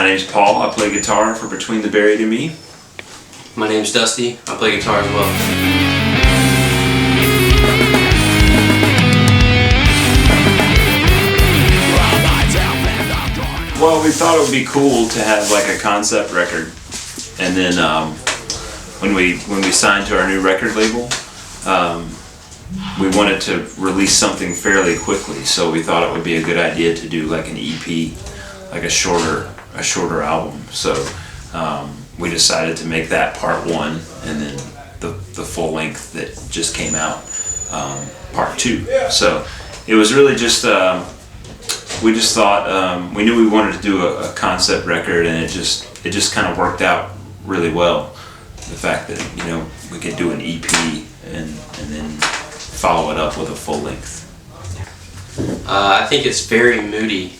My name's Paul. I play guitar for Between the Buried and Me. My name's Dusty. I play guitar as well. Well, we thought it would be cool to have like a concept record, and then when we signed to our new record label, we wanted to release something fairly quickly. So we thought it would be a good idea to do like an EP, like a shorter album. So we decided to make that part 1, and then the full length that just came out, part 2. So it was really just we just thought we knew we wanted to do a concept record, and it just kind of worked out really well. The fact that we could do an EP and then follow it up with a full length. I think it's very moody.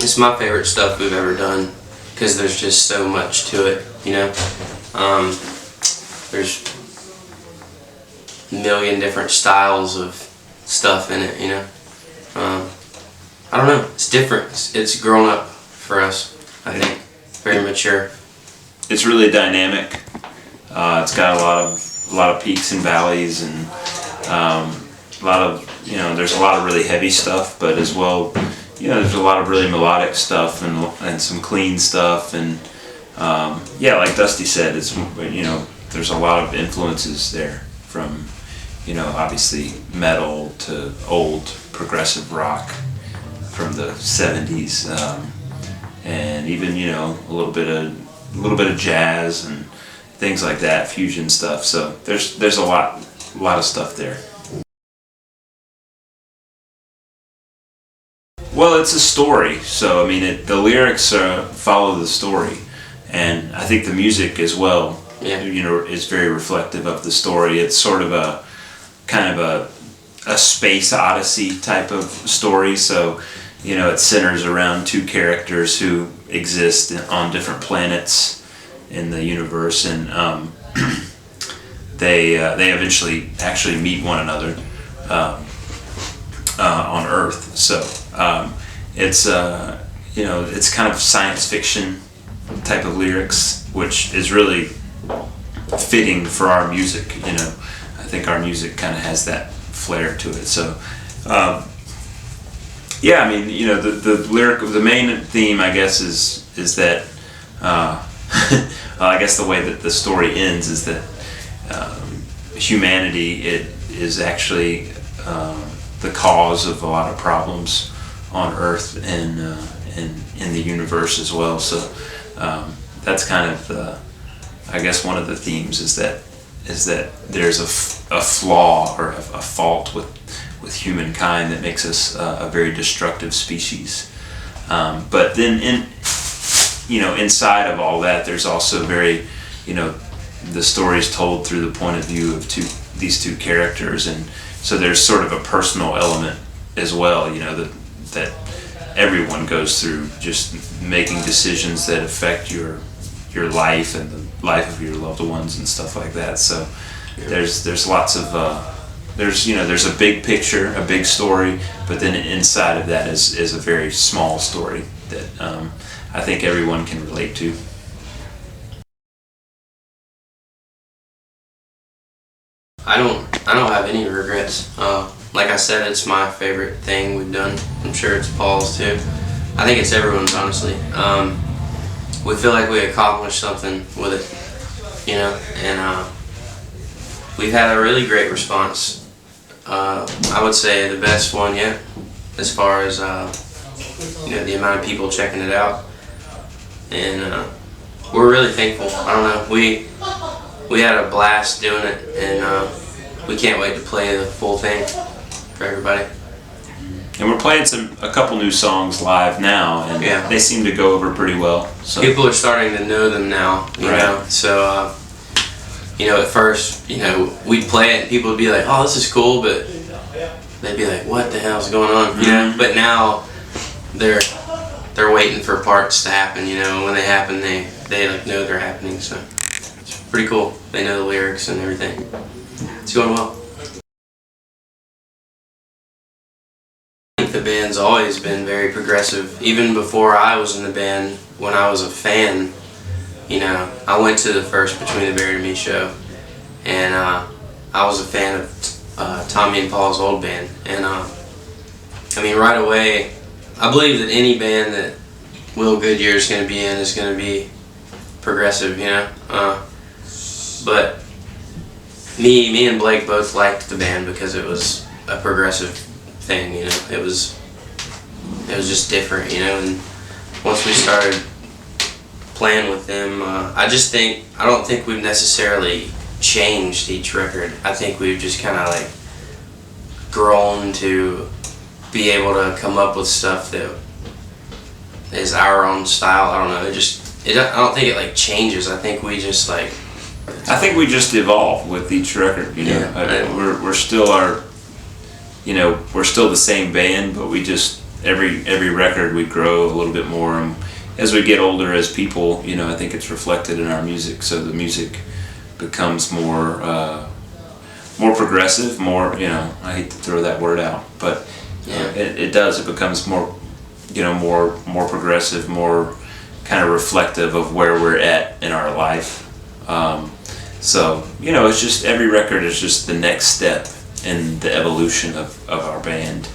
It's my favorite stuff we've ever done because there's just so much to it, There's a million different styles of stuff in it, I don't know. It's different. It's grown up for us, I think. Very mature. It's really dynamic. It's got a lot of peaks and valleys, and a lot of there's a lot of really heavy stuff, but as well, there's a lot of really melodic stuff and some clean stuff, and like Dusty said, it's there's a lot of influences there from obviously metal to old progressive rock from the 70s, and even a little bit of jazz and things like that, fusion stuff. So there's a lot of stuff there. Well, it's a story, so I mean the lyrics follow the story, and I think the music as well. Yeah. Is very reflective of the story. It's sort of a kind of a space odyssey type of story. So it centers around 2 characters who exist on different planets in the universe, and they eventually actually meet one another on Earth. So it's it's kind of science fiction type of lyrics, which is really fitting for our music. I think our music kind of has that flair to it. So the lyric, the main theme, I guess, is that I guess the way that the story ends is that humanity is actually the cause of a lot of problems on Earth and in the universe as well. So that's kind of I guess one of the themes is that there's a flaw or a fault with humankind that makes us a very destructive species. But then inside of all that, there's also very the story is told through the point of view of these two characters, and so there's sort of a personal element as well. That everyone goes through, just making decisions that affect your life and the life of your loved ones and stuff like that. So there's lots of there's a big picture, a big story, but then inside of that is a very small story that I think everyone can relate to. I don't have any regrets. Like I said, it's my favorite thing we've done. I'm sure it's Paul's too. I think it's everyone's, honestly. We feel like we accomplished something with it, and we've had a really great response. I would say the best one yet, as far as the amount of people checking it out, and we're really thankful. I don't know, we had a blast doing it, and we can't wait to play the full thing for everybody. And we're playing a couple new songs live now, and they seem to go over pretty well. So people are starting to know them now, you know. So at first, we'd play it and people would be like, "Oh, this is cool," but they'd be like, "What the hell's going on?" But now they're waiting for parts to happen. When they happen, they like know they're happening. So it's pretty cool. They know the lyrics and everything. It's going well. The the band's always been very progressive. Even before I was in the band, when I was a fan, you know, I went to the first Between the Buried and Me show, and I was a fan of Tommy and Paul's old band. And I mean, right away, I believe that any band that Will Goodyear is going to be in is going to be progressive, you know. But me and Blake both liked the band because it was a progressive thing, you know. It was just different, you know. And once we started playing with them, I don't think we've necessarily changed each record. I think we've just kind of like grown to be able to come up with stuff that is our own style. I don't know. I don't think it like changes. I think we just like. I think we just evolve with each record. You know, Yeah. we're still we're still the same band, but we just every record we grow a little bit more. And as we get older as people, you know, I think it's reflected in our music. So the music becomes more progressive, more, you know, I hate to throw that word out, but it does. It becomes more, you know, more progressive, more kind of reflective of where we're at in our life. So, you know, it's just every record is just the next step in the evolution of our band.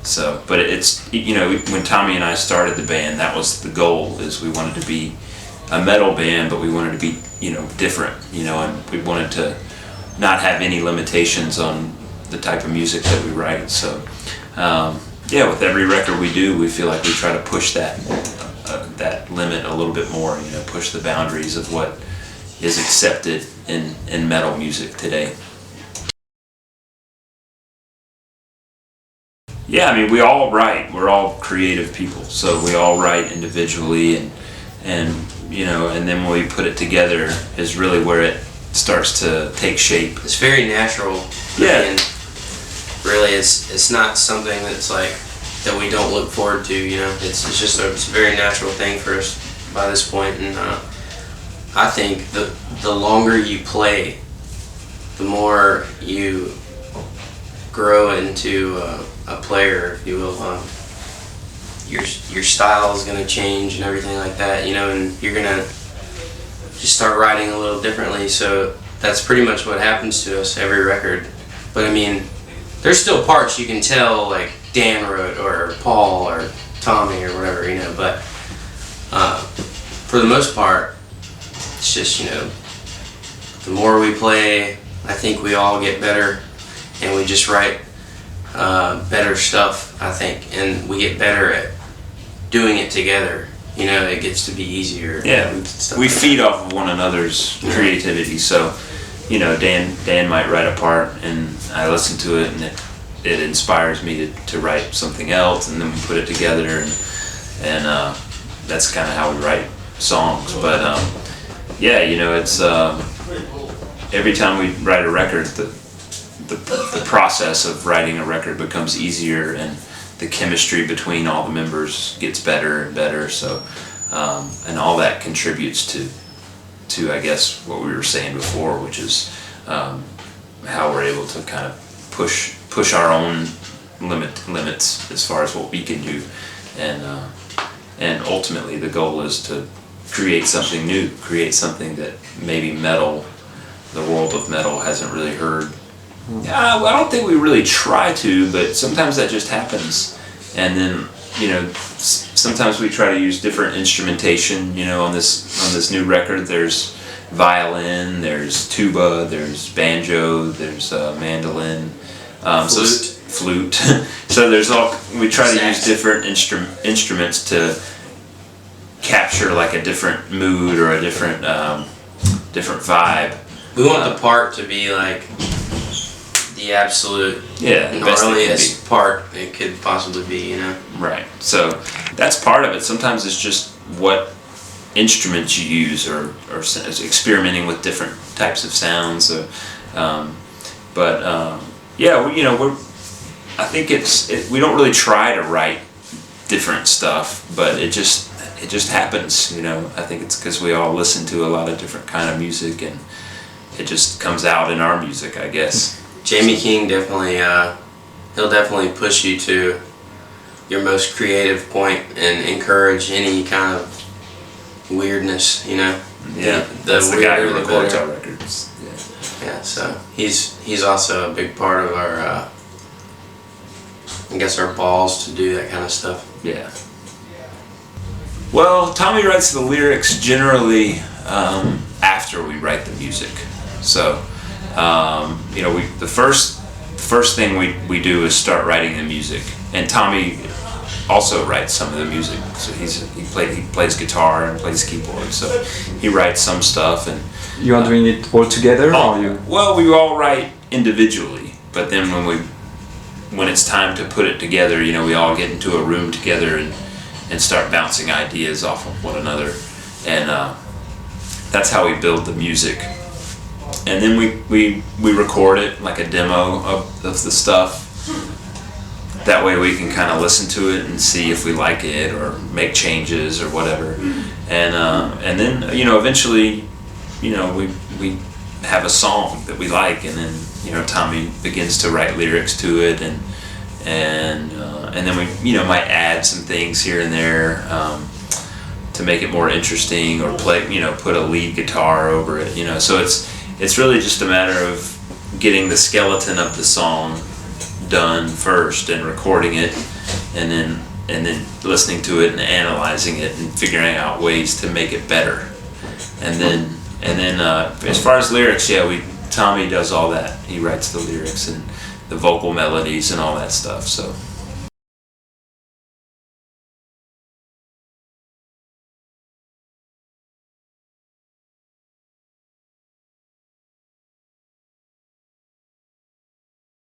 So, but it's, you know, when Tommy and I started the band, that was the goal, is we wanted to be a metal band, but we wanted to be, you know, different, you know, and we wanted to not have any limitations on the type of music that we write. So, yeah, with every record we do, we feel like we try to push that limit a little bit more, you know, push the boundaries of what is accepted in metal music today. Yeah, I mean, we all write. We're all creative people, so we all write individually, and you know, and then when we put it together is really where it starts to take shape. It's very natural. Yeah. And really, it's not something that's like that we don't look forward to. You know, it's just it's a very natural thing for us by this point, and I think the longer you play, the more you grow into a player, if you will. Your style is gonna change and everything like that, you know, and you're gonna just start writing a little differently. So that's pretty much what happens to us every record. But I mean, there's still parts you can tell like Dan wrote or Paul or Tommy or whatever, you know. But for the most part, it's just, you know, the more we play, I think we all get better, and we just write better stuff, I think, and we get better at doing it together. You know, it gets to be easier. Yeah, we like feed off of one another's creativity. So, you know, Dan might write a part, and I listen to it, and it inspires me to write something else, and then we put it together, and that's kind of how we write songs. But yeah, you know, it's every time we write a record, the process of writing a record becomes easier, and the chemistry between all the members gets better and better. So, and all that contributes to I guess what we were saying before, which is how we're able to kind of push our own limits as far as what we can do, and ultimately the goal is to create something new, create something that maybe the world of metal hasn't really heard. Yeah, well, I don't think we really try to, but sometimes that just happens. And then, you know, sometimes we try to use different instrumentation. You know, on this new record, there's violin, there's tuba, there's banjo, there's mandolin, flute. So there's we try to use different instruments to capture like a different mood or a different vibe. We want the part to be like the absolute gnarliest part it could possibly be, you know? Right. So that's part of it. Sometimes it's just what instruments you use, or experimenting with different types of sounds. So, yeah, you know, I think we don't really try to write different stuff, but it just happens, you know. I think it's because we all listen to a lot of different kind of music, and it just comes out in our music, I guess. Jamie King definitely, he'll definitely push you to your most creative point and encourage any kind of weirdness, you know. Yeah, that's the guy who records our records. Yeah, so he's also a big part of our, I guess, our balls to do that kind of stuff. Yeah. Well, Tommy writes the lyrics generally after we write the music. So, you know, the first thing we do is start writing the music, and Tommy also writes some of the music. So he plays guitar and plays keyboard. So he writes some stuff, and you are doing it all together, or you? Well, we all write individually, but then when it's time to put it together, you know, we all get into a room together and start bouncing ideas off of one another, and that's how we build the music. And then we record it like a demo of the stuff. That way we can kind of listen to it and see if we like it or make changes or whatever. And then, you know, eventually, you know, we have a song that we like, and then, you know, Tommy begins to write lyrics to it, and then we, you know, might add some things here and there to make it more interesting, or play, you know, put a lead guitar over it, you know. So it's really just a matter of getting the skeleton of the song done first and recording it, and then listening to it and analyzing it and figuring out ways to make it better. And then as far as lyrics, yeah, Tommy does all that. He writes the lyrics and the vocal melodies and all that stuff. So